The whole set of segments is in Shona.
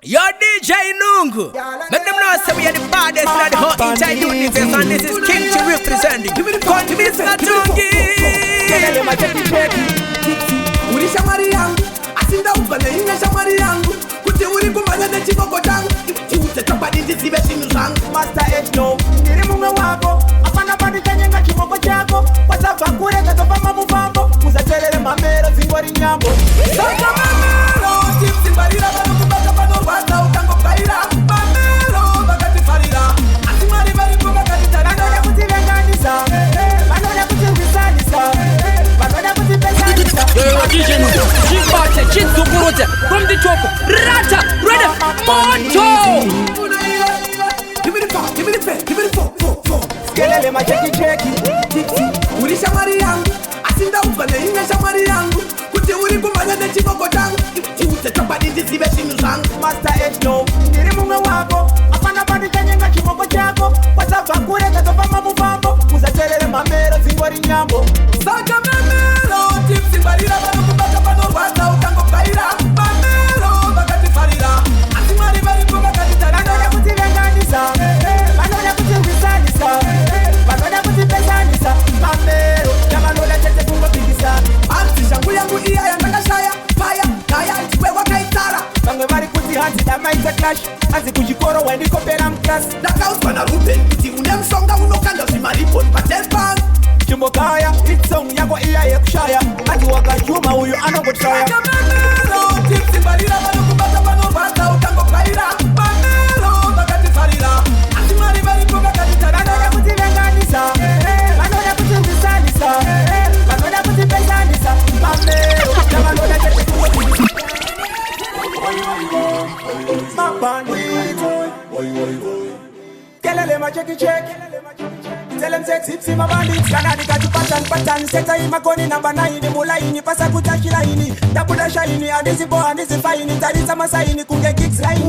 Yo DJ Nungu. Let them know say we are the baddest in the whole entire universe, and this is King T representing. Come to Mr. Tungi. Uri shamari yangu, asinda ubane inga shamari yangu. Kuti uri kumanya de chiboko changu. Chiute chapadi ndisibe simu zangu. Master H no, niri mume wako. Apana bandi kanyenga chiboko chako. Wasafa kure katopa mabufambo. Musatelele mamero zingwari nyambo. Saka mamero, Tipsy Mubhanditi Mixtape. Wata utango kaira, mamero bakati farira. Asimari bari bakati tarira. Manoya kuti venganisa, manoya kuti visanisa, manoya kuti pesanisa. Yo DJ Nungu, chibate, chizunguruze, from the top, rata, ready, moto. Give me the phone, give me the pen, give me the phone. Skelele macheki cheki, Tipsy. Uri shamari yangu, asinda ubane inga shamari yangu. Kuti uri kumanya de chiboko changu. Chiute chapadi ndisibe simu zangu. Master H no, niri mume wako. Apana bandi kanyenga chiboko chako. Wasafa kure katopa mabufambo. Musatelele mamero zingwari nyambo. Saka mamero, Tipsy Mubhanditi Mixtape. Wata utango kaira, mamero bakati farira. Asimari bari bakati tarira. Manoya kuti venganisa, manoya kuti visanisa, manoya kuti pesanisa. Mamero, yamanoya chete kumbo bigisa. Anti shangu yangu iya yanakashaya. Fire, kaya, wewa kaitara. Bangwe bari kuti hanzi damaita clash. Hanzi kuchikoro wendi kopera mkasi. Dakauswa na Ruben, kuti unemsonga unokanda usimariponi patenpang. Chumbo kaya, hit song yako iya yekushaya. Hanzi wakachuma uyu anongotraya. Mamero, Tipsy Mubhanditi Mixtape. Wata utango kaira, mamero bakati farira. Asimari bari bakati tarira. Manoya kuti venganisa, manoya kuti visanisa, manoya kuti pesanisa. Mamero, yamanoya chete kumbo bigisa. Mabhanditi, kelele macheki cheki. Tell them say Tipsy Mubhanditi. Kanadi kati patan. Seta imakoni namba 9. Mulaini pasa kutashi laini. Tabuda shaini. Andisi bo andisi faini. Tarisa masaini kunge kicks line.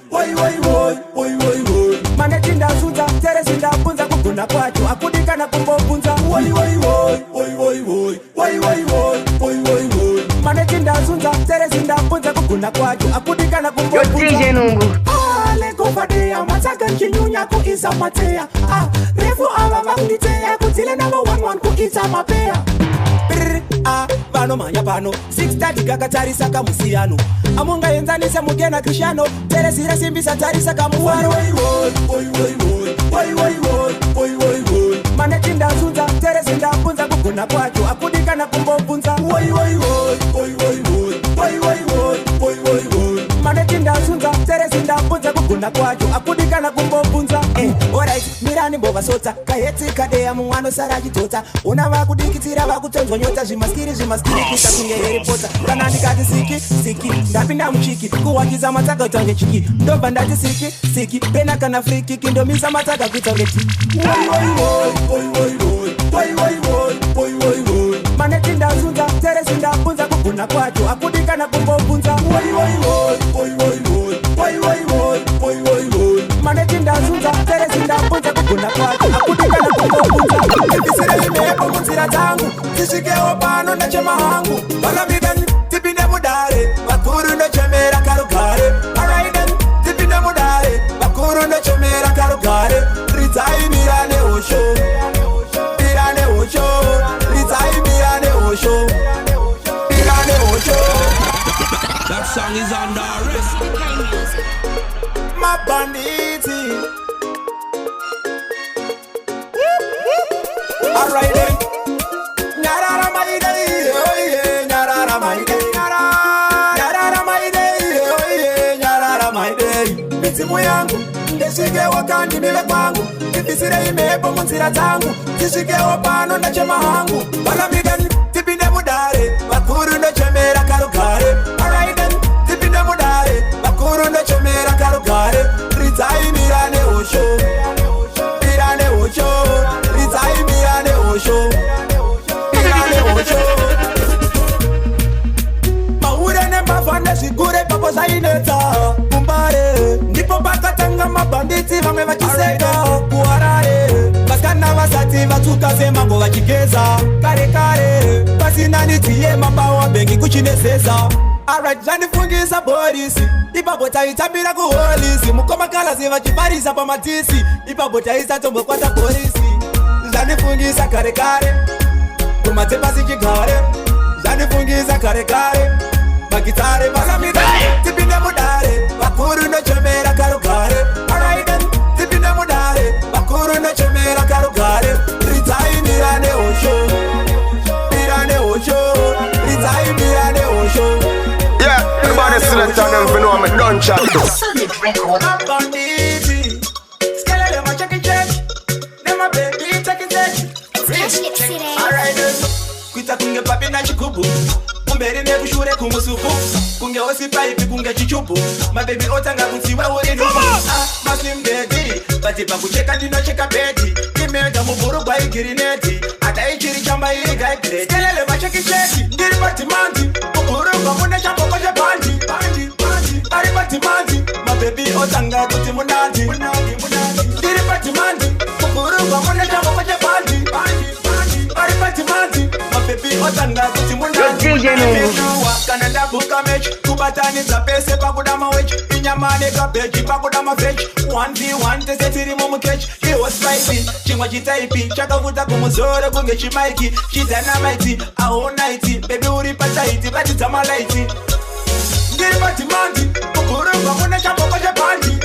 Woi. Maneti ndazunza. Teresi ndapunza kukuna kwacho. Akudika na kumbopunza. Woi. Maneti ndazunza. Teresi ndapunza kukuna kwacho. Akudika na kumbopunza. Yo DJ Nungu. Lekofadea mataka nchinyunya kuisa matea. Refu ava vanglitea. Kutile namba 11 kuisa mapea. Vano manya pano 630 kakatarisa kamusiyano. Amunga enzanise mugena krishano. Teresi rasimbisa tarisa kamuwano. Woi. Maneti ndazunza. Teresi ndapunza kukuna kwacho. Akudika na kumbopunza. Woi. Maneti ndazunza. Teresi ndapunza kukuna kwacho. Akudika na kumbopunza. Alright, mirani mbova sota. Kaheti kadea mungwano saraji tota. Una vakudikitira vakutonzwa nyota. Zvimaskiri kuita kunge Harry Potter. Kana ndikati siki ndapinda muchiki. Kuwakiza mataka utange chiki. Ndobva ndati siki pena kana free kick. Ndomisa mataka kuitange chiki. Woi. Maneti ndazunza. Teresi ndapunza kukuna kwacho. Akudika na kumbopunza. Woi. Maneti ndazunza. Teresi ndapunza kukuna kwacho. Akudika na kumbopunza. Ndisire imepo munzira dzangu. Zisvikewo pano ndachema hangu. Vakamidani tipinde mudare. Vakuru ndochemera karugare. Alright, tipinde mudare. Vakuru ndochemera karugare. Ridzai mirane osho. Ridzai mirane osho. That song is under arrest. Mubhanditi. Alright then. Nyarara maide, oh yeah, nyarara maide. Nyarara maide, oh yeah, nyarara maide. Mizimu yangu, ndeshike wakandi nile kwangu. Ifisire imepo munzira zangu. Zishikewo pano ndachema hangu. Vakamidani tipinde mudare. Vakuru ndochemera karugare. Alright then, tipinde mudare. Vakuru ndochemera karugare. Ridzai mirane osho. Ridzai mirane osho. Maure ne mafane zigure papo zaineta. Kumbare, ndipo pakatanga mabhanditi vamwe vachiseka. Kuharare, vakana vasati vatuka semango vachigeza. Kare pasina nitie mabawa bengi kuchinesesa. Alright, zvanifungisa borisi ipapo taitambira kuholisi mukoma KALAZ vachifarisa pamatisi ipapo taisatombokwadza polisi. Zvanifungisa kare kare kumatsepasi chigare. Zvanifungisa kare kare magitare vasamida tipinde mudare vakuru nochomera karugare. Alright then, tipinde mudare vakuru nochomera karugare. Ritai mirane osho, mirane osho, ritai mirane osho. Yeah, everybody select on them if you know I'm a done chat. Solid record. MUBHANDITI Skele dem a check it check. Dem a baby check it check. Alright then. Kuita kunge papi na chikubu. Kumberi ne kushure kumusupu. Kunge osi pipe kunge chichupu. My baby otanga kutsiwe uri nubu. Muslim daddy. Bati pa kucheka dino cheka bedi. Kimega muburu kwa igirineti. Ata ichiri chamba iri gaigre. Skele dem a check it check. Ndiri pati manti. Muburu kwa mune chambo kwa jabandi. Ari pati manti. My baby otanga kuti munandi. Ndiri pati manti. Muburu kwa mune chambo kwa jabandi. Ari pati manti. My baby otanga kuti munandi. Kanada buka mechi. Kubatani za pese pakudama wechi. Inyamane kabeji pakudama fechi. 1v1 tesetiri mumu kechi. Iwo spicy. Chingwa chitaipi. Chakavuta kumusoro kunge chimaiki. Chidynamite. All nighty. Baby uri pataiti. Bati tama lighty. Ndiri pati manti. Kukurumba mune chambo kwa jabandi.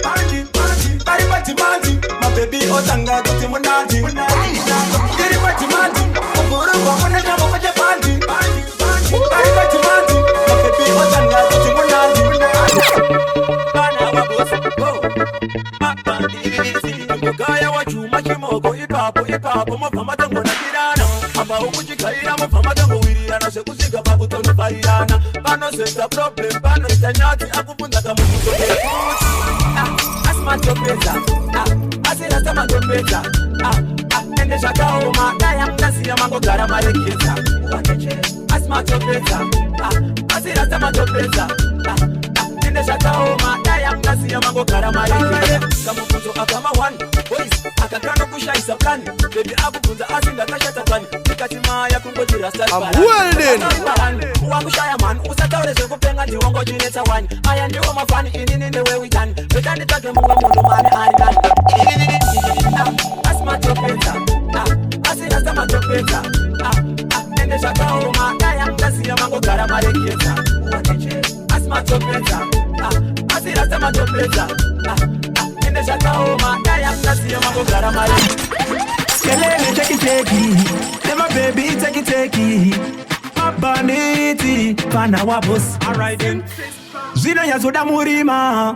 Ari pati manti. My baby otanga kuti munandi. Ndiri pati manti. Kukurumba mune chambo kwa jabandi. Ari pati manti. My baby otanga kuti munandi. Bana wabusi. MUBHANDITI Mugaya wa chuma chimoko. Ipapo mufama tango na kirana. Apa ukuchikaira mufama tango wirirana. Sekusiga makutono farirana. Pano senta problem. Pano itanyati akupunda kamukuto kefuti. MATOPEDZA asirasa MATOPEDZA ende zvakaoma dai amungasiya mangogara marekeza. MATOPEDZA asirasa MATOPEDZA ende zvakaoma dai amungasiya mangogara marekeza. Kamukuto akama 1 boys akakano kushaisa plan baby akubvunza asingakashata pani tikati maya kungoti rasta wakushaya man usataure zvekupenga ndiwongochinetsa wani aya ndiwo mafani inini newewitani vetanditsvage mumwe munhu mane ari nani. Asi MATOPEDZA asirasa MATOPEDZA ende zvakaoma dai amungasiya mangogara marekeza. Asi MATOPEDZA asirasa MATOPEDZA ende zvakaoma dai amungasiya mangogara marekeza. Skelele cheki cheki, nema baby cheki cheki. MUBHANDITI pana wabos. Alright then. Zvino yazoda murima.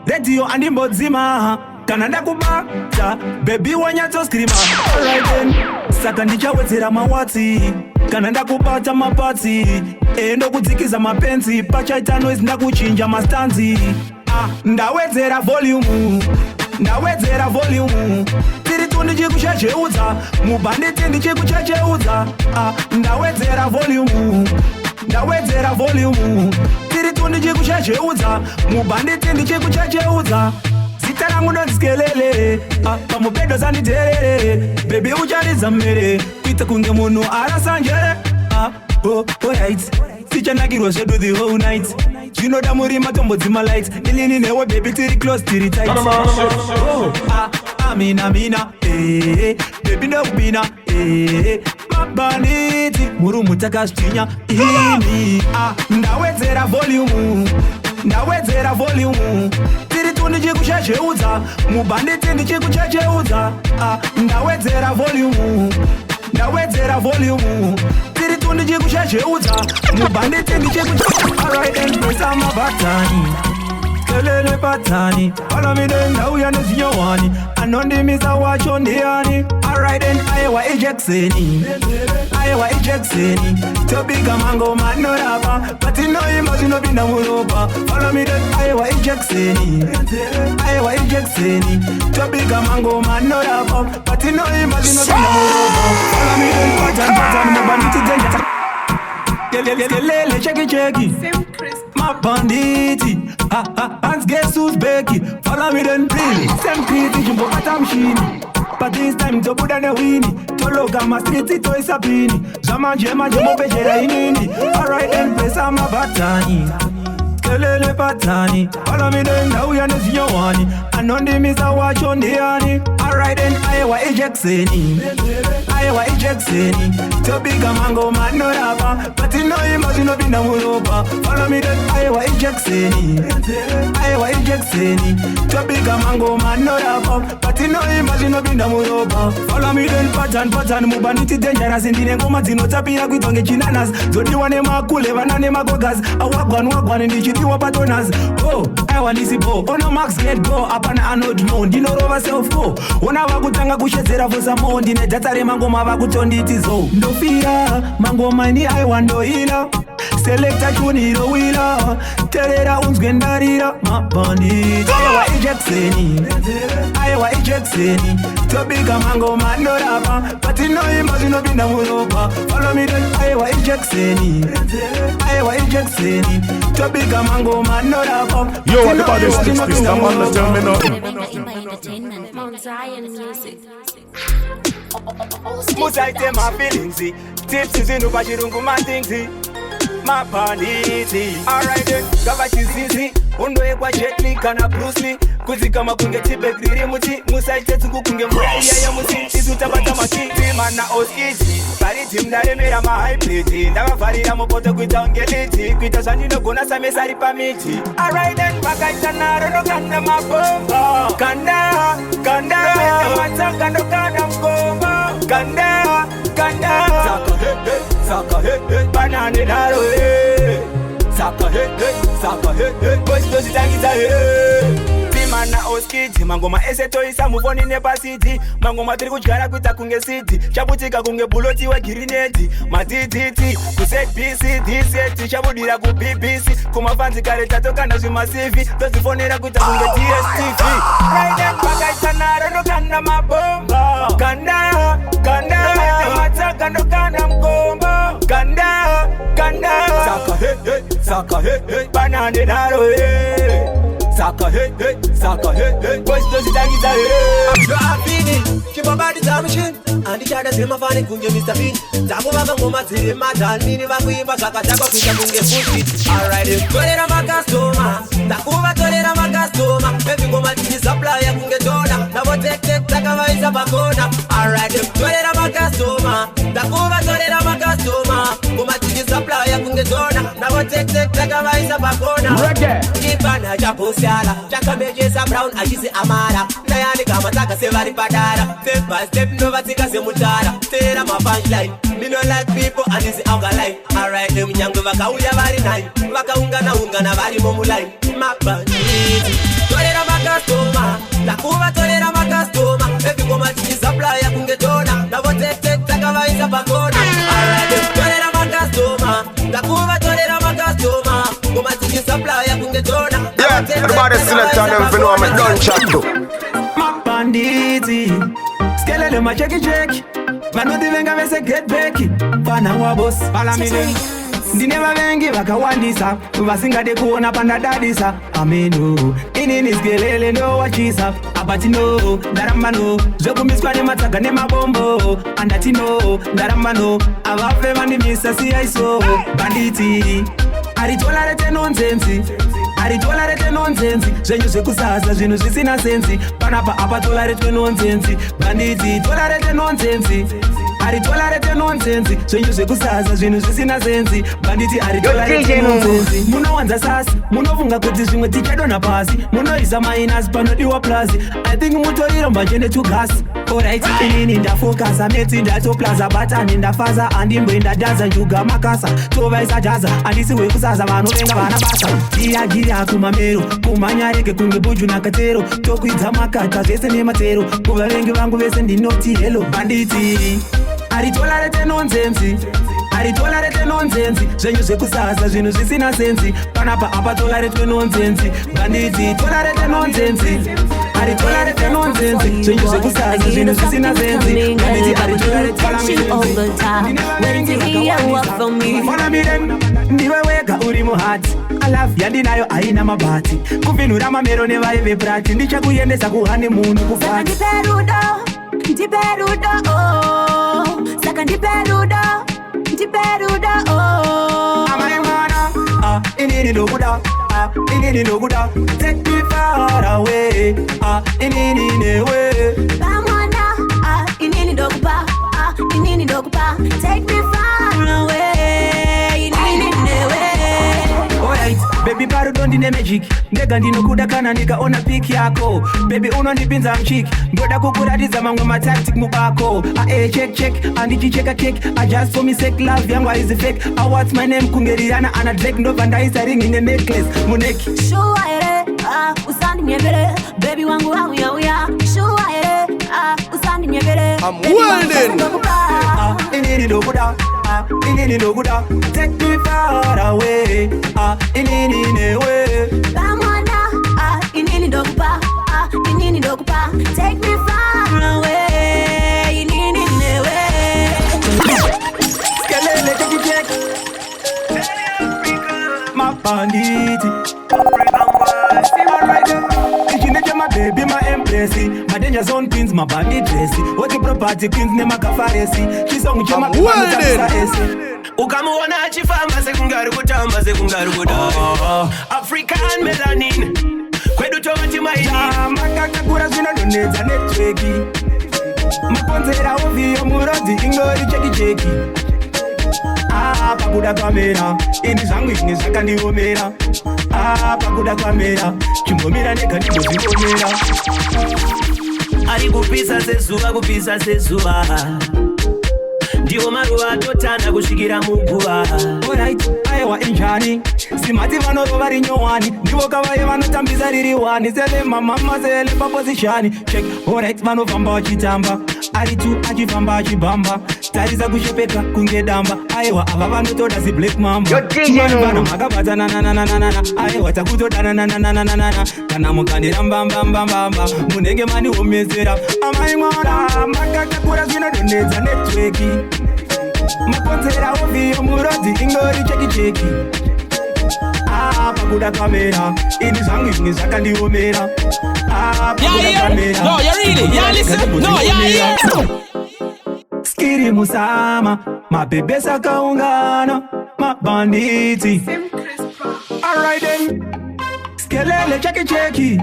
Radio andimbodzima. Kana ndakubata baby wanyatso screama. Alright then. Saka ndichawedzera mawatsi. Kana ndakubata mapatsi. Ndokudzikiza mapenzi. Pachaita noise ndakuchinja mastanzi. Ndawedzera volume. Ndawedzera volume. Ndichikuchecheudza MUBHANDITI ndichikuchecheudza ndawedzera volume. Ndawedzera volume. Tiri tu ndichikuchecheudza MUBHANDITI ndichikuchecheudza. Zita rangu ndonzikelele pamupedo zaniterere baby ucharidza mmere kuita kunge munhu arasa njere. Alright tichanakirwa zvedu the whole night. Zvinoda murima tombodzima lights. Inini newe baby tiri close tiri tight. Amina baby ndokubina MUBHANDITI murumu takazvinya ini. Ndawedzera volume. Ndawedzera volume. Tiri tu ndichikuchecheudza MUBHANDITI ndichikuchecheudza ndawedzera volume. Ndawedzera volume. Tiri tu ndichikuchecheudza MUBHANDITI ndichikuchecheudza. Alright then pesa mabatani. Kelele patani. Follow me then ndauya nezinyowani. Anondimisa wacho ndiani. Alright then ayewa ejekiseni. Ayewa ejekiseni. Tobika mango manorapa. But inoimba zinopinda muropa. Follow me then ayewa ejekiseni. Ayewa ejekiseni. Tobika mango manorapa. But inoimba zinopinda muropa. Follow me then patan MUBHANDITI danger. Kelele cheki MUBHANDITI hands guess who's Becky. Follow me then please. Same crazy jumbo patamshini. but this time tobuda ne wini. Tologa ma street to isapini. Zamanje manje mopejera inini. Alright then pesa mabatani. Kelele patani. Follow me then now ya neziyo wani. Anondi misa wacho ndiani. Alright then ayewa ejekiseni. Ayewa ejekiseni. Tobiga mango mano rapa. But you know imagine no bina muropa. Follow me then ayewa ejekiseni. Ayewa ejekiseni. Tobiga mango mano rapa. But you know imagine no bina muropa. Follow me then pattern Mubhanditi dangerous. Indine ngoma zinotapira kuitonge chinanas. Zodi wane makule vanane magogas. Awagwan ndichitiwa patonas. Oh, ayewa nisipo. Ono max get go. Apana anod no. Ndino rova self go. Ona wakutanga kushedzera for some more. Ndine datare mangoma vakutonditi zo. Ndofira mangoma ni ayewa ndoila. Selecta chuniro wila. Terera unzgendarira Mubhanditi. Ayewa ejekiseni. Ayewa ejekiseni. Tobiga mangoma no rapa. But you know imagine binda muropa. Follow me then ayewa ejekiseni. Ayewa ejekiseni. Tobiga mangoma no rapa. Yo, what about this Tipsy? Someone tell me no. Entertainment, Mount Zion Music. Musaite my feelings. Tipsy zinu pachirungu matingzi. Mubhanditi. Alright then, kava chizizi. Undoe kwa Jet Li kana Bruce Lee. Kuzika makunge tipe griri muti. Musaite tungu kunge mraya ya muti. Isu tabata makiti mana oskiti. Pariti mdaremera ma high plate. Ndawa farira mopoto kuita ongeliti. Kuita sanjino gona samesari pamiti. Alright then, wakaita narono kanda mabomba. Kanda Mete matanga no kanda mgomba. Kanda Saka he banane naro he. Saka he boys dozi tangita he. Timana oskiti mangoma ese toisa muvoni nepasiti. Mangoma tiri kudyara kuita kunge city. Chabutika kunge buloti wa girineti. Matititi kuset BC seti. Chabudira ku BBC. Kumafanzi kare tatokana zvimasivi. Tozifonera kuita kunge DSTV. Right then pakaita naro no kanda mabomba. Kanda matanga no kanda mgomba. Kanda Saka he banane naro he. Saka he boys dozi tangita he. Yo apini Chibabadi zamshin Andi chada zima fani kunge Mr. Bean. Tabu baba ngoma ziri madal. Mini vakuimba kaka chako kuja kunge full. Alright tolera makastoma. Takuva tolera makastoma. Baby ngoma tini supplier kunge dona. Navo tek takava isa bakona. Alright tolera makastoma. Takuva tolera makastoma. Ngoma tini supplier kunge dona. Navo tek takava isa bakona. Kipana chapo siala. Chaka mejesa brown ajisi amara. Nayani kama taka sevari padara. Step by step no vatika se mutara. Tera ma punchline. Me no like people and this alkaline. Alright them nyango vakauya vari nine. Vakaungana vari momulai. Mubhanditi tolera makastoma. Takuva tolera makastoma. Baby ngoma tini supplier kunge dona. Navo tek takavaisa pakona. Alright tolera makastoma. Takuva tolera makastoma. Ngoma tini supplier kunge dona. Yeah, everybody select on them for know I'm a done chat to. Mubhanditi skelele macheki vanoti venga vese get back fana wa boss palamine. Ndine vavengi vakawandisa vasingade kuona pandadadisa. Ameno inini skelele ndo wachisa. Abati no ndaramba no zvekumiswa nematsaga nemabombo. Andati no ndaramba no avafe vandimisa siyaiso. Banditi aritolarete nonsense zvenyu zvekusaza zvinhu zvisina sensi. Panapa apatolarete nonsense. Banditi tolarete nonsense. Aritolarete nonsense zvenyu zvekusaza zvinhu zvisina sensi. Banditi aritolarete nonsense. Munowanza sasi munofunga kuti zvimwe tichadona pasi. Munoisa minus panodiwa plus. I think mutoriro mbanje netugasi. Alright inini ndafokasa meti ndatoplaza batani ndafaza andimboenda daza njuga makasa. Tovaisa jaza andisi wekusaza vanovenga vana basa. Iyagiri kumamero kumanyareke kunge buju nakatero. Tokwidza makata zvese nematero. Kuvavengi vangu vese ndinoti hello. Banditi aritolarete nonsense zvenyu zvekusaza zvinhu zvisina sensi. Panapa apatolarete nonsense. Banditi tolarete nonsense. Aritolarete nonsense zvenyu zvekusaza zvinhu zvisina sensi. Banditi aritolarete ndiwe wega uri muhati. Alafu yandinayo aina mabati. Kuvinura mamero nevaye veprati. Ndichakuendesa kuhane munhu kufati. Ntiperudo oh, saka ntiperudo oh. Amaimana, inini NDOKUDA, inini NDOKUDA. Take me far away, inini newe. Bamwana, inini NDOKUDA, inini NDOKUDA. Take me far away, inini newe. Alright, baby bado dondi ne magic. Ndega ndinokuda kana nikaona pick yako. Baby unonipinza mchiki. Ngoda kukuratiza mamwe ma tactic mubako. Check, andi cheka cake. I just for me sake love yangu is fake. I what's my name kungerirana ana Drake ndo vandaisa ring in a necklace. Muneki. Shua ere, usandi nyebere. Baby wangu uya. Shua ere, usandi nyebere. I'm welding. Inini NDOKUDA, inini NDOKUDA. Take me far away, inini newe. Bamwana, inini NDOKUDA, inini NDOKUDA. Take me far away, inini newe. Skelele check. Mubhanditi. Alright, Ichineja my baby, my empress. My danger zone queens, my bandit dressy. What the property queens, name my kafaresi. She's on Jama Ukamuona achifamba sekungari kutamba African melanin kwedu tomati maini makakakura zvinodonedza netweki maponzera ovhiyo murodzi ingori cheki pakuda kamera ini zvangu izvi zvakandiomera pakuda kamera chimbomira nega ndingozviomera ari kupisa sezuva ndiwo maruva atotanda kusvikira muguva. Alright, aiwa injani simati vanorova rinyowani ndivo kavaye vanotambisa riri wani sele mamama sele paposishani check. Alright, vanofamba vachitamba ari tu achifamba achibamba tarisa kushepeka kunge damba aiwa ava vanotoda si black mamba vana makabatana aiwa takutodana kana mukandirambambambamba munenge maniomesera amaimwana makakakura zvinodonedza netweki maponzera ovhiyo murodzi ingori cheki pakuda kamera ini zvangu izvi zvakandiomera pakuda kamera. No, you really? Yeah, listen. No, yeah. Skiri musama mabebe sakaungana mabhanditi. Alright then, skelele cheki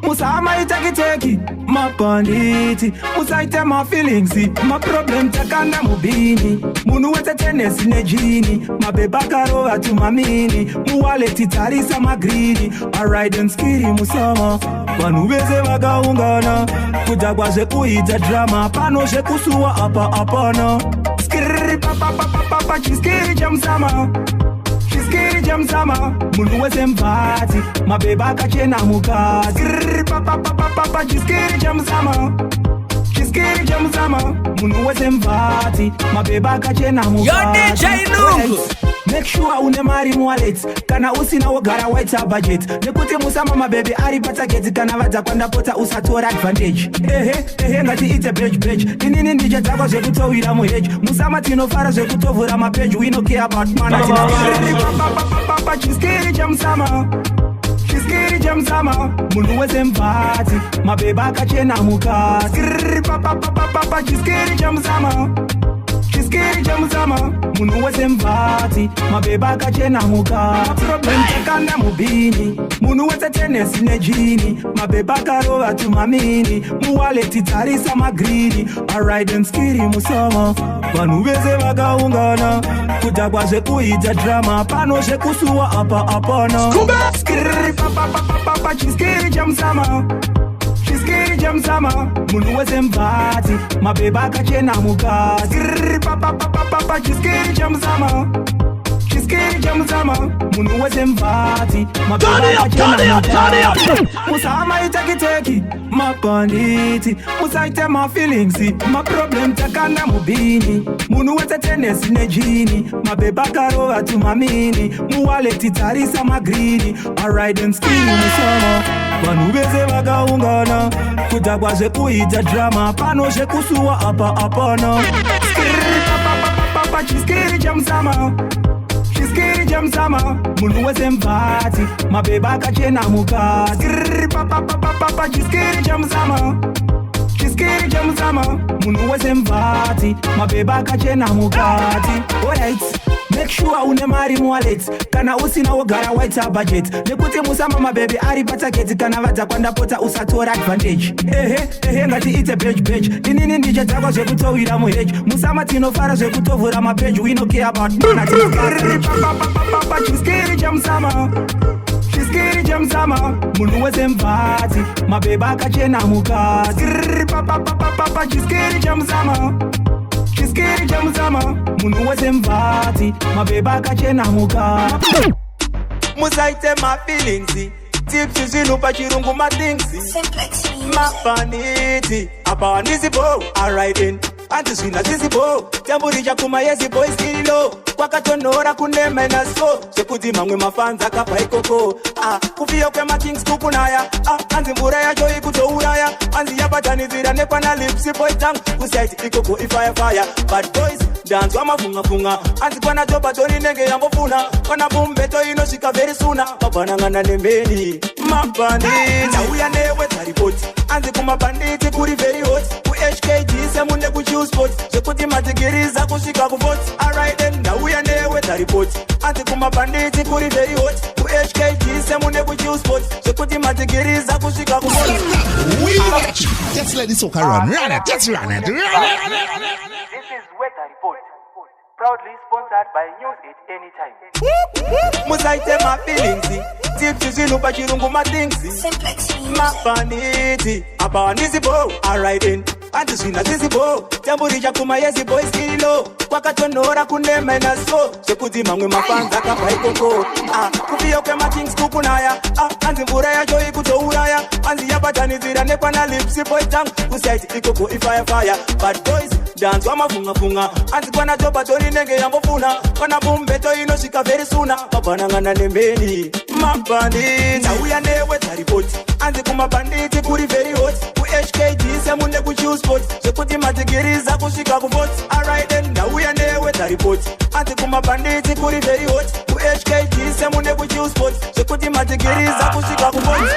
musama itaki mabhanditi. Musaite my feelings, my problem takanda mubini. Munu wete tenesi nejini mabeba karova tumamini muwaleti tarisa magrini. Alright then, skiri musama vanhu vese vakaungana kutagwa zvekuita drama pano zvekusuwa apa apana. Skiri papa chiskiri chamsama munhu wese mvati mabeba akachena mukati. Skiri papa chiskiri chamsama munhu wese mvati mabeba akachena mukati. Yo DJ Nungu. Make sure une mari wallet kana usina wogara white budget nekuti musama mabebe ari patarget kana vadza kwandapota usatora advantage. Ehe ngati ite badge inini ndije dzakwa zvekutowira muhedge musama tinofara zvekutovhura mapage we no care about mana papa chiskiri chamsama munhu wese mvati mabebe akachena mukati. Skiri papa chiskiri chamsama munhu wese mvati mabeba akachena mukati. Problem takanda mubini munhu wese tenesi nejini mabeba akarova tumamini muwaleti tarisa magrini. Alright then, skiri musama vanhu vese vakaungana kutagwa zvekuita drama pano zvekusuwa apa apana. Skiri papa chiskiri chamsama munhu wese mvati mabeba akachena mukati. Skiri papa chiskiri chamsama munhu wese mvati mabeba akachena mukati. Musama itaki mabhanditi musaite my feelings my problem takanda mubini munhu wese tenesi nejini mabeba akarova tumamini muwaleti tarisa magrini. Alright then, skiri musama vanhu vese vakaungana kutagwa zvekuita drama pano zvekusuwa apa apana. Skiri papa chiskiri chamsama munhu wese mvati mabeba akachena mukati. Skiri papa chiskiri chamsama Chiskiri chamzama Munu wese mvati Mabeba kachena mukati. Alright, make sure une mari wallet. Kana usina wogara white budget. Nekuti musama mabebe ari pataketi. Kana vadza kwanda pota usatora advantage. Ngati ite page. Inini ndije dzako zvekutowira muheji. Musama tinofara zvekutovhura mapage. We no care about mana. Chiskiri chamzama Chiskiri chamzama Munu wese mvati Mabeba kachena mukati. Chiskiri chamzama Chiskiri chamzama Munu wese mvati Mabeba kachena mukati. Musaite my feelings. Tipsy zilupa chirungu my things. Mubhanditi Abawanisibo Alrightin Antiswina zisibo Jamburija kuma yesi boys kilo Kwakatonora kune -4 Sekuti mangwe mafanza kapa ikoko Kufio kwe ma kings kukunaya Anzi mbura ya joyi kutouraya Anzi ya batanizira nekwa na lipsi boy tang Kusaiti ikoko fire. Bad boys dance wama funga Anzi kwa na joba doni nenge yambofuna Kwa bumbeto ino shika very sooner Wabanangana nembeni Mubhanditi Uya newe taripoti Anzi kuma banditi kuri very hot Ku HKG semunde ku choose spot Sekuti matigiriza kushika kuvot Alright then na uya newe taripoti Anzi kuma banditi kuri very hot Ku HKG semunde ku choose spot Sekuti matigiriza kushika kuvot. Let's let this soca run it, let's run it. This is Weather Report, proudly sponsored by News 8 Anytime. Musaite my feelings. Tipsy zilupa chirungu my things. Mubhanditi Abawanisibo Alrightin Antiswina zisibo Jamburija kuma yesi boys kilo Kwakatonora kune -4 Sekuti mangwe mafanza kapa ikoko Kufio kwe ma kings kukunaya Anzi mbura ya joyi kutouraya Anzi ya batanizira nekwa na lipsi boy tang Kusaiti ikoko fire. Bad boys dance wama funga Anzi kwa na joba doni nenge yambofuna Kwa bumbeto ino shika very sooner Wabanangana nembeni Mubhanditi Uya newe taripoti Anzi kuma banditi kuri very hot Ku HKG semunde ku choose spot Sekuti matigiriza kushika kuvot Alright then na uya newe taripoti Anzi kuma banditi kuri very hot Ku HKG semunde ku choose spot Sekuti matigiriza kushika kuvot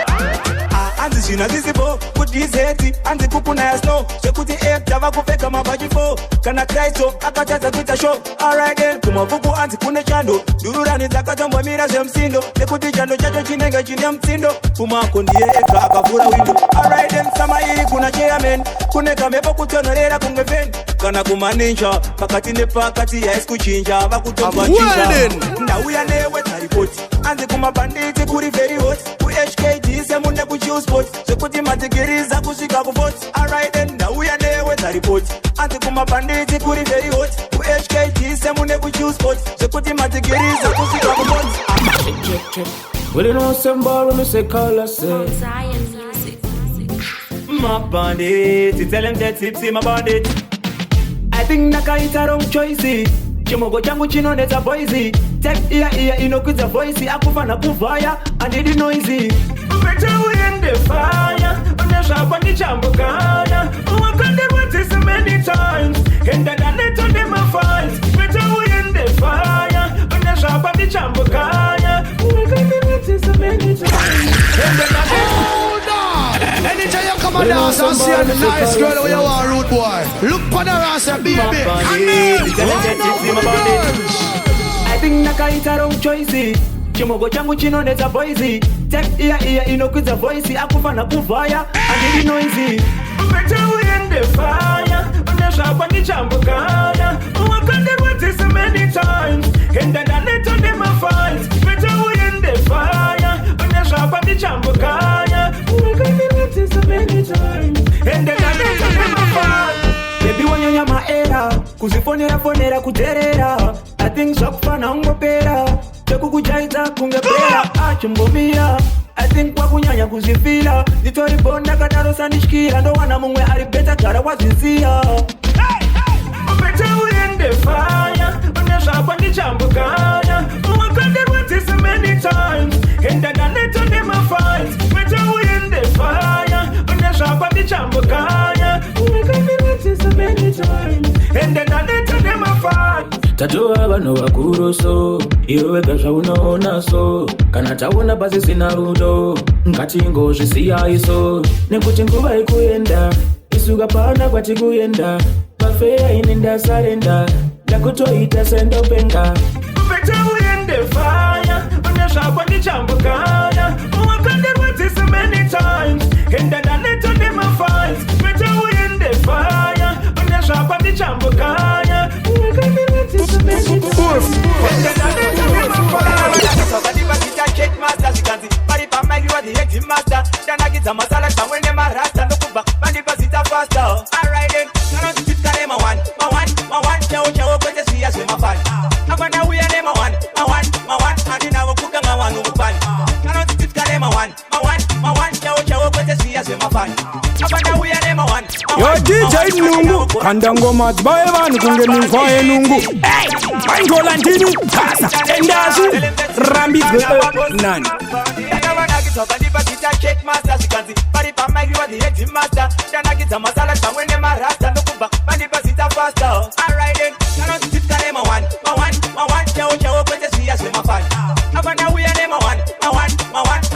Anzi shina zisibo Ku dizeti Anzi kupuna ya snow Sekuti java kupeka mabaji 4 Kana Kristo akataza kuita show Alright then kumavuku anzi kune chando Dururani zakatambwa mira zemsindo Sekuti chando chacho chinenga chini ya mtindo Kumako ndiye eka akavura window. Alright then sama hii kuna chairman Kune kamepo kutonorera kungefen Kana kumaninja Pakati ne pakati ya eskuchinja Vakutomba chinja Na uya newe taripoti Anzi kumabhanditi kuri very hot Ku HKG semunde ku choose spot Sekuti matigiriza kushika kuvot Alright then na uya newe taripoti Anzi kumabhanditi kuri very hot Ku HKG semunde ku choose spot Sekuti matigiriza kushika kuvot. Well, you know somebody when me say CALAZ Zion music. Mubhanditi, tell him that Tipsy Mubhanditi. I think nakaita wrong choice. Chimogo changu chino neta boise. Take ear inokuza voice. Akufa na kuvaya and it noisy. Better we in the fire. Unesha kwa ni chambo kaya. Wakande wati so many times. Kenda da neto de ma fight. Better we in the fire. Unesha kwa ni chambo kaya. Wakande wati so many times. Kenda da neto. Anytime you come and dance and see a nice girl where you are, rude boy. Look for the ass and baby. I think nakaita wrong choice. Chimogo changu chino neta boise. Take ear inokuza voice. Akufa na kuvaya and it noisy. Better we in the fire. Unesha kwa ni chambo kaya. Wakande wati so many times. Kenda da neto de ma fight. Better we in the fire. Unesha kwa ni chambo kaya. Wakande wati so many times. Kenda da neto de ma fight. Baby wanyanya maera. Kuzifonera kuterera. I think shokfana ungopera. Kukujaita kungepera achimbomia. I think wakunyanya kuzifila. Nitori bonda kadaro sanishkira. Ndo wana mungwe alibeta kara wazizia. Better we in the fire. Unesha kwa ni chambo kaya. Wakande wati so many times. Kenda da neto de ma fight. Better we in the fire. Unesha kwa ni chambo kaya. Wakande wati so many times. Kenda da neto de ma fight. Tatua bano wakuroso. Iwe gasha unaona so. Kana tawana basi sina rudo. Nkati ngoshi siya iso. Nekuti nguba ikuenda. kusuka pana kwatikuyenda mafeya inenda sarenda ndakutoita sendopenga pete uyende fire unesvakwa ndichambokanya uwakanderwadzisa many times endandaneta nemafiles pete uyende fire unesvakwa ndichambokanya uwakanderwadzisa many times endandaneta nemafiles master tanakidza masala pamwe nemarasta ndokubva vandipazita fasta alright then kana tipitkare ma one chao kwete siya zvemafani afana uya ne ma one andinawo kukanga vanhu mupani kana tipitkare ma one chao kwete siya zvemafani afana uya ne ma one yo DJ Nungu kanda ngoma dzibaye vanhu kunge mivhaye Nungu hey mangola ndini kasa endazi rambidzwe nani check master sikanzi pari pamaiwa the head master tanakidza masala pamwe nemarasta ndokubva vandipazita faster alright then kana tipitkare ma one chao kwete siya zvemafani afana uya ne ma one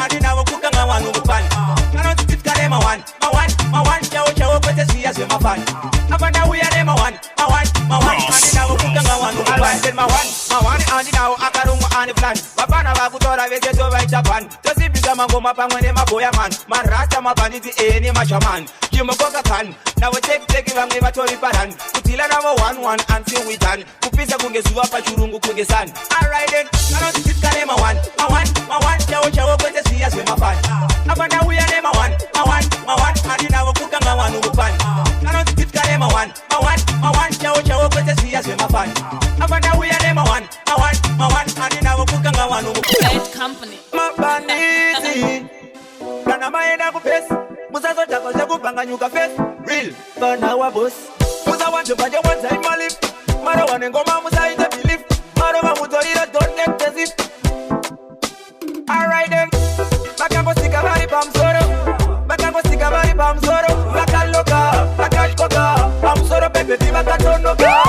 andinawo kukanga vanhu mupani kana tipitkare ma one chao kwete siya zvemafani afana uya ne ma one andinawo kukanga vanhu mupani then ma one andinawo akarumwa ane plan vapana vakutora vese tovaita pan tosibisa mangoma pamwe nemaboya man marasta mabhanditi ene mashaman chimokoka kan nawo teki vamwe vatori paran kutila navo 1 until we done kupisa kunge zuva pachurungu kunge sun alright then kana tipitkare ma one chao kwete siya zvemafani afana uya ne ma one andinawo kukanga vanhu mupani kana tipitkare ma one chao kwete siya zvemafani afana uya ne ma one andinawo kukanga vanhu mupani company mabhanditi kana maenda kupesi musazotaka zvekubhanganyuka fesi real fana wabos musawanje banje wanza imalif maro wanengoma musaite belief maro vamutorira don't get tesif alright then vakangosika vari pamusoro vakaloka vakashkoka pamusoro pepepi vakatonoka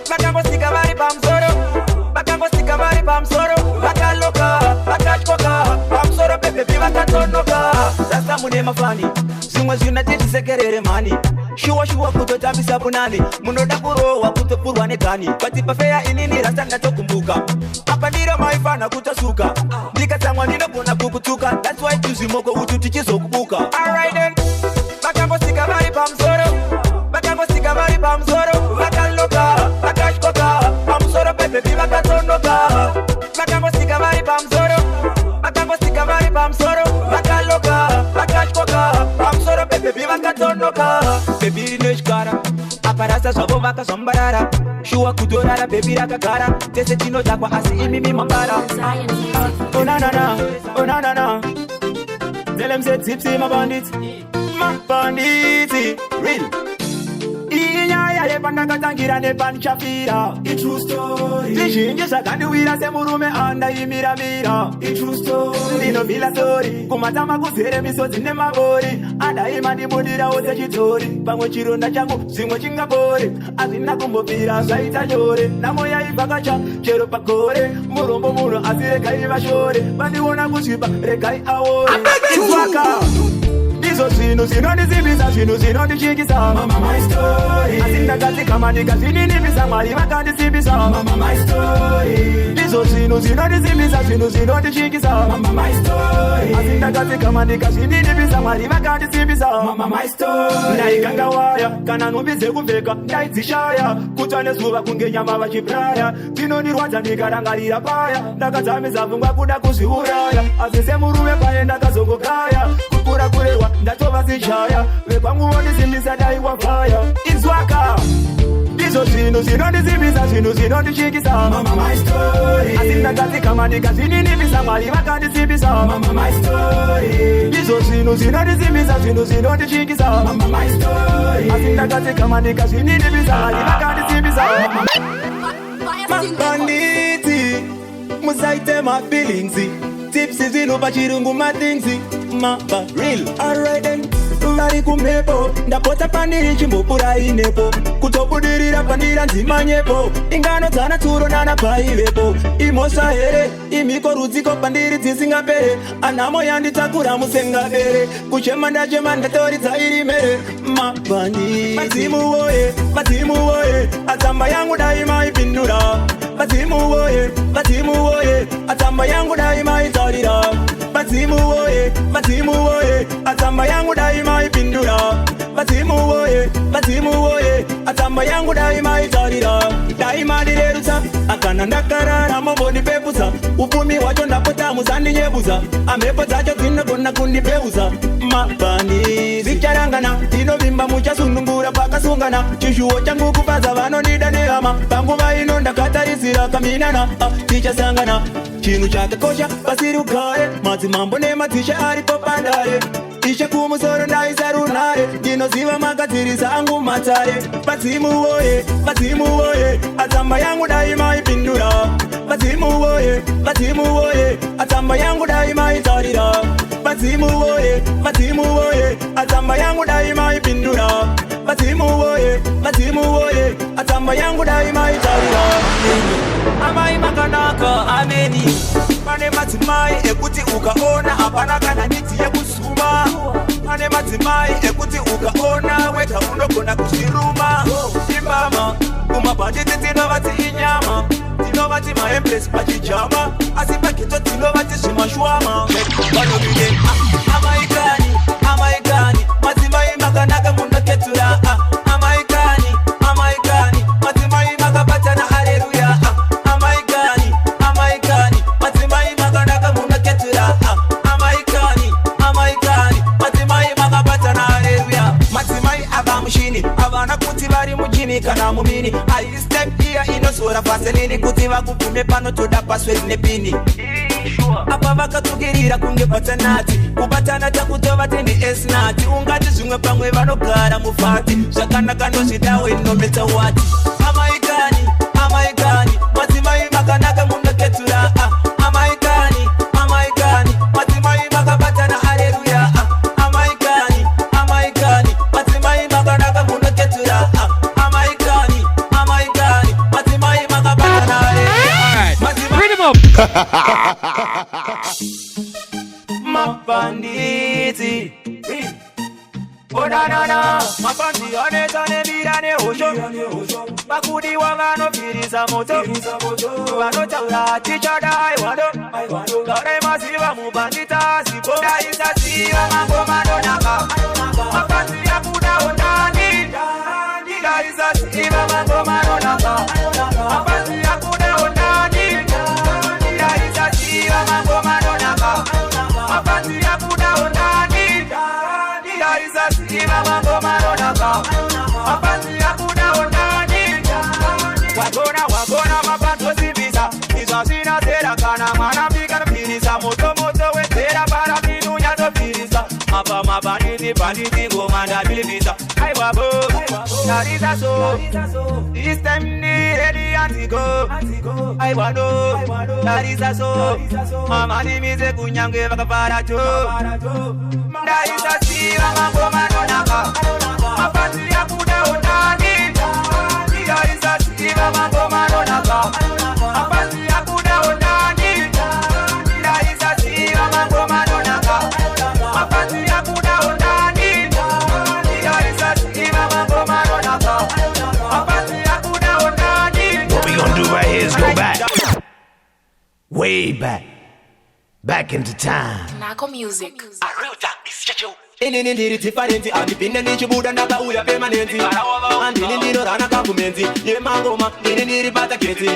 vakangosika vari pamusoro vakaloka vakashkoka pamusoro pepepi vakatonoka sasa mune mafani zvimwe zvinatitisekerere mani shuwa kutotambisa punani munoda kurohwa kutopurwa negani pati pafeya inini rasta ndatokumbuka apa ndiro maifana kutosuka ndikatsamwa ndinogona kukutuka that's why tuzvimoko utu tichizokubuka alright then vakangosika vari pamusoro vakaloka vakashkoka pamusoro pepepi vakatonoka vakangosika vari pamusoro vakaloka vakashkoka pamusoro pepepi vakatonoka bebi neshkara aparasa zvavo vakazvambarara shuwa kutorara bebi rakagara tese tinodakwa asi imimi mambara onanana tell them say Tipsy Mubhanditi real inyaya yepandakatangira nepanchafira true story zvizhinji zvakandiwira semurume andayimiramira true story ndinovhila sori kumatama kuzere misodzi nemabori andaima ndimudirawo sechitori pamwe chironda changu zvimwe chingapori hazvina kumbobvira zvaita nyore namo yaivhakacha chero pagore murombo munhu asi regai vashore vandiona kusvipa regai aore izwaka ndizvo zvinhu zvinondizivisa zvinhu zvinondichikisa mama my story asi ndakatikama ndikazvininimisa mwari vakandisivisa mama my story ndizvo zvinhu zvinondizivisa zvinhu zvinondichikisa mama my story asi ndakatikama ndikazvininimisa mwari vakandisivisa mama my story ndaiganga waya kana nhumbi dzekupfeka ndaidzishaya kutwa nezuva kunge nyama vachipraya dzinondirwadza ndikarangarira paya ndakadzamisa pfungwa kuda kuzviuraya asi semurume paye ndakazongokaya kukura kurehwa ndatova zichaya vekwangu vondisimbisa daiwa vhaya izwaka ndizvo zvinhu zvinondisimbisa zvinhu zvinondichikisa mama my story asi ndakatikama ndikazvininimisa mwari vakandisimbisa mama my story ndizvo zvinhu zvinondisimbisa zvinhu zvinondichikisa mama my story asi ndakatikama ndikazvininimisa mwari vakandisimbisa mabhanditi musaite mafeelings Tipsy zilupa chirungu matingzi mapa real. Alright then, vari kumhepo ndapota pandiri chimbopura inepo kutobudirira pandira nzimanyepo ingano dzana tsuro nana paivepo imosa here imiko rudziko pandiri dzisingapere anamo yanditakura musengabere kuchema ndachema ndatoridza iri mere mabhandi madzimu woye atsamba yangu dai maipindura madzimu woye atsamba yangu dai maitarira madzimu woye atsamba yangu dai maipindura madzimu woye atsamba yangu dai maitarira dai madirerutsa akana ndakarara momboni pepusa upumi wacho ndapota musandinyebuza amhepo dzacho dzinogona kundipeuza mabhani zicharangana tinovimba muchasunungura pakasungana chishuwo changu kupadza vanondida nehama panguva ino ndakatarisira kaminana tichasangana chinhu chakakosha pasiri ugare madzimambo nemadzisha aripo padare ishe kumusoro ndaisa runhare ndinoziva magadzirisa angu matare madzimu woye atsamba yangu dai maipindura madzimu woye atsamba yangu dai maitarira madzimu woye atsamba yangu dai maipindura madzimu woye atsamba yangu dai maitarira amai makanaka ameni pane madzimai ekuti ukaona hapana kana miti yekusuma pane madzimai ekuti ukaona wega unogona kuchiruma imbama kumabhanditi tinovati inyama tinovati maempresi pachijama asi pageto tinovati zvimashwama vanovide amaikani madzimai makanaka munoketura amaikani madzimai makabatana haleluya amaikani madzimai makanaka munoketura amaikani madzimai makabatana haleluya madzimai avamushini avana kuti vari mujini kana mumini aistep iya inozora faselini kuti vakubvume panotoda paswedi nepini apa vakatukirira kunge batanati kubatana takutova tende esnati ungati zvimwe pamwe vanogara mufati zvakanaka nozvidawo inometa wati amaikani madzimai makanaka munoketura amaikani madzimai makabatana haleluya amaikani madzimai makanaka munoketura amaikani madzimai makabatana haleluya mabhanditi onanana mabhandi aneta nemira nehosho vakudiwa vanopfirisa moto vanotaura tichada aiwado gare maziva mubhandita zipo daisasiva mangomanonaka mabhandi akuda ondani daisasiva mangomanonaka mabhandi akuda ondani daisasiva mangomanonaka mabhandi akuda ondani daisasiva mangomanonaka mabhandi akuda ondani wagona mabhandozivisa izvazvina zera kana mwana mbikanopfirisa moto wezera para minunyatopfirisa apa mabhanditi ngoma ndabilivisa aiwabo tarisa so this time ni ready antigo aiwado tarisa so mamanimize kunyange vakapara to ndaisasiva mangomanonaka mabhandi akuda ondani ndaisasiva mangomanonaka mabhandi akuda ondani ndaisasiva mangomanonaka mabhandi akuda ondani ndaisasiva mangomanonaka mabhandi akuda ondani. What we gonna do right here is go back, way back into time. Nako music. Inini ndiri tifarenti andipinde ndichibuda ndakauya pemanenti andini ndinorana kakumenzi yemangoma ndini ndiri pataketi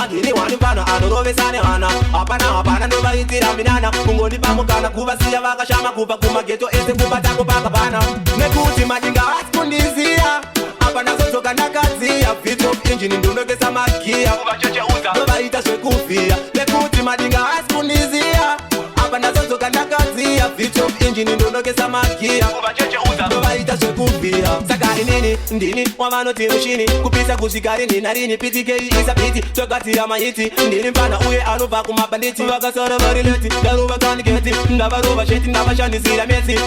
andini wani pano anorovesane hana hapana ndovaitira minana kungondipamukana kuvasiya vakashama kubva kumageto ese kubatako pakapana nekuti madinga asi kundiziya apa ndazodzoka ndakadziya fitop injini ndonokesa magiya ndovaita zvekuvhiya nekuti madinga asi kundiziya apa ndazodzoka ndakadziya fitop injini ndonokesa magiya ndovaita zvekuvhiya kufia. Saka inini, ndini, wamanoti mushini. Kupisa kushikarini, narini, PTK isa piti. Tokati ya mahiti, ndini mpana uye anuva kumabanditi. Wakasara marileti, daruba kaniketi. Ndavaruba sheti, ndavashani zira mesi.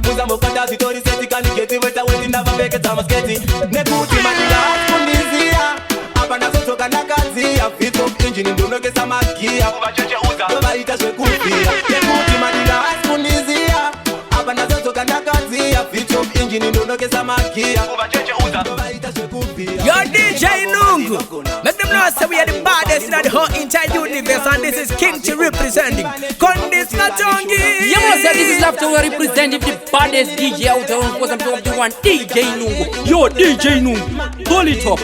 Muza mokata zitori seti kaniketi. Weta weti ndavabeke tamasketi. Nekuti matika kundizia. Hapa nazotoka na kazi ya fit of engine ndonoke samakia. Kubacheche uza, baba itaswe kufia. Nekuti matika kundizia. Hapa nazotoka na kazi ya fit of engine ndonoke samakia. Kubacheche uza, baba itaswe kufia. Yo DJ Nungu, let them know say we are the baddest in the whole entire universe, and this is King T representing Kondis Natongi. You must say this is after we representing the baddest DJ out there. Because I'm talking to one DJ Nungu. Yo DJ Nungu, pull it up.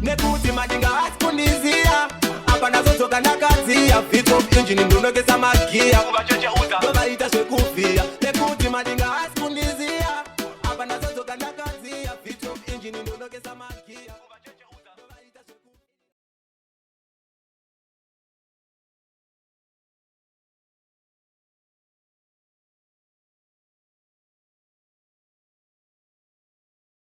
Nekuti madinga kunizia. Hapa nazotoka na kazi ya fit of engine ndonoke samakia. Kubacheche uza, baba itaswe kufia.